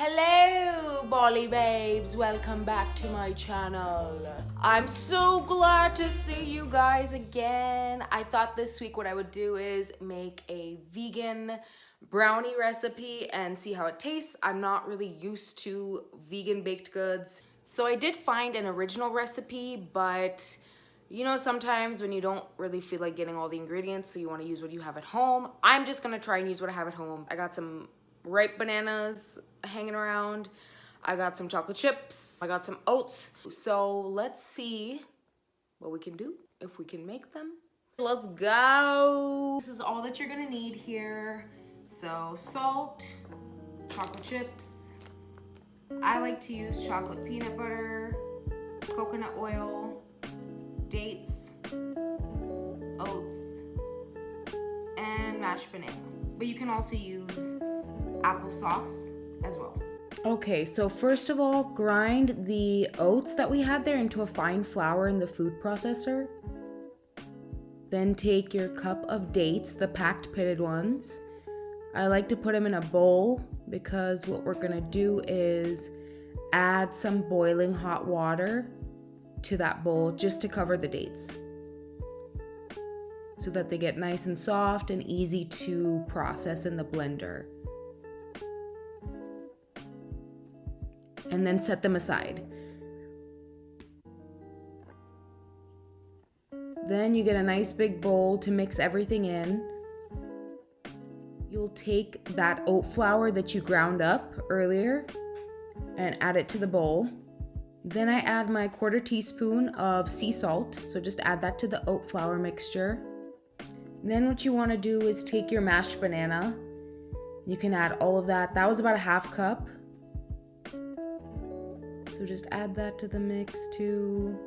Hello Bolly babes, welcome back to my channel. I'm so glad to see you guys again. I thought this week what I would do is make a vegan brownie recipe and see how it tastes. I'm not really used to vegan baked goods. So I did find an original recipe, but you know, sometimes when you don't really feel like getting all the ingredients, so you want to use what you have at home. I'm just gonna try and use what I have at home. I got some ripe bananas hanging around. I got some chocolate chips. I got some oats. So let's see what we can do, if we can make them. Let's go. This is all that you're gonna need here. So salt, chocolate chips. I like to use chocolate peanut butter, coconut oil, dates, oats, and mashed banana. But you can also use applesauce as well. Okay, so first of all, grind the oats that we had there into a fine flour in the food processor. Then take your cup of dates, the packed pitted ones. I like to put them in a bowl because what we're gonna do is add some boiling hot water to that bowl just to cover the dates so that they get nice and soft and easy to process in the blender. And then set them aside. Then you get a nice big bowl to mix everything in. You'll take that oat flour that you ground up earlier and add it to the bowl. Then I add my 1/4 teaspoon of sea salt, so just add that to the oat flour mixture. Then what you want to do is take your mashed banana. You can add all of that. That was about a 1/2 cup. So just add that to the mix too.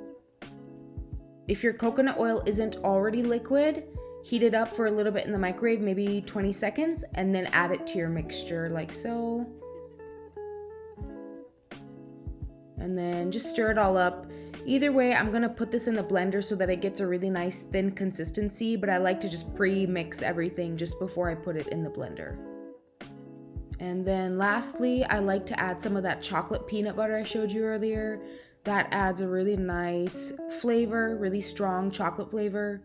If your coconut oil isn't already liquid, heat it up for a little bit in the microwave, maybe 20 seconds, and then add it to your mixture like so. And then just stir it all up. Either way, I'm gonna put this in the blender so that it gets a really nice thin consistency, but I like to just pre-mix everything just before I put it in the blender. And then lastly, I like to add some of that chocolate peanut butter I showed you earlier. That adds a really nice flavor, really strong chocolate flavor.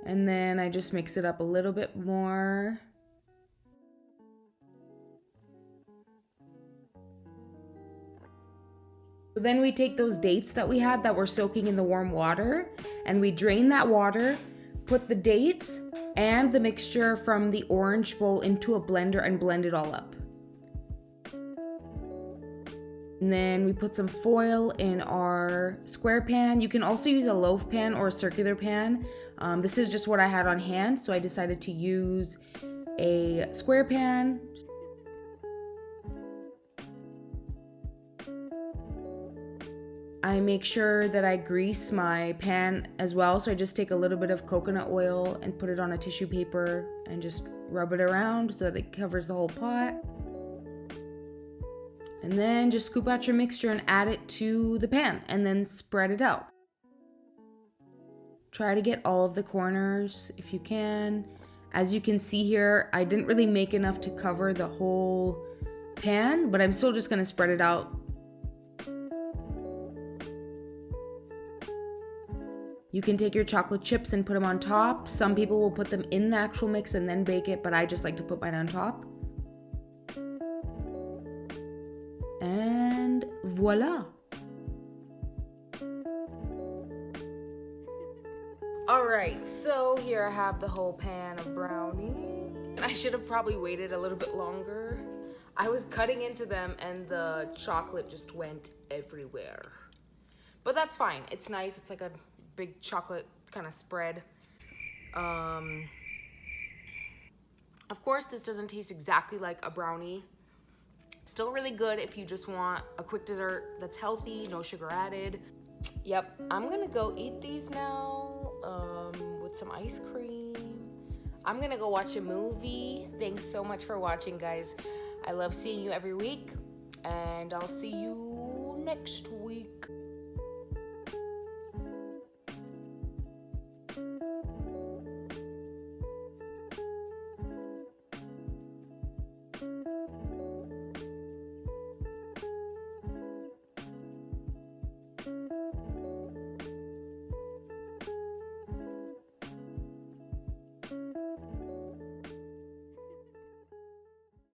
And then I just mix it up a little bit more. So then we take those dates that we had that were soaking in the warm water and we drain that water, put the dates and the mixture from the orange bowl into a blender and blend it all up. And then we put some foil in our square pan. You can also use a loaf pan or a circular pan. This is just what I had on hand, so I decided to use a square pan. I make sure that I grease my pan as well, so I just take a little bit of coconut oil and put it on a tissue paper and just rub it around so that it covers the whole pot. And then just scoop out your mixture and add it to the pan and then spread it out. Try to get all of the corners if you can. As you can see here, I didn't really make enough to cover the whole pan, but I'm still just gonna spread it out. You can take your chocolate chips and put them on top. Some people will put them in the actual mix and then bake it, but I just like to put mine on top. And voila. All right, so here I have the whole pan of brownies. I should have probably waited a little bit longer. I was cutting into them and the chocolate just went everywhere. But that's fine, it's nice, it's like a big chocolate kind of spread. Of course, this doesn't taste exactly like a brownie. Still really good if you just want a quick dessert that's healthy, no sugar added. Yep, I'm gonna go eat these now with some ice cream. I'm gonna go watch a movie. Thanks so much for watching, guys. I love seeing you every week, and I'll see you next week.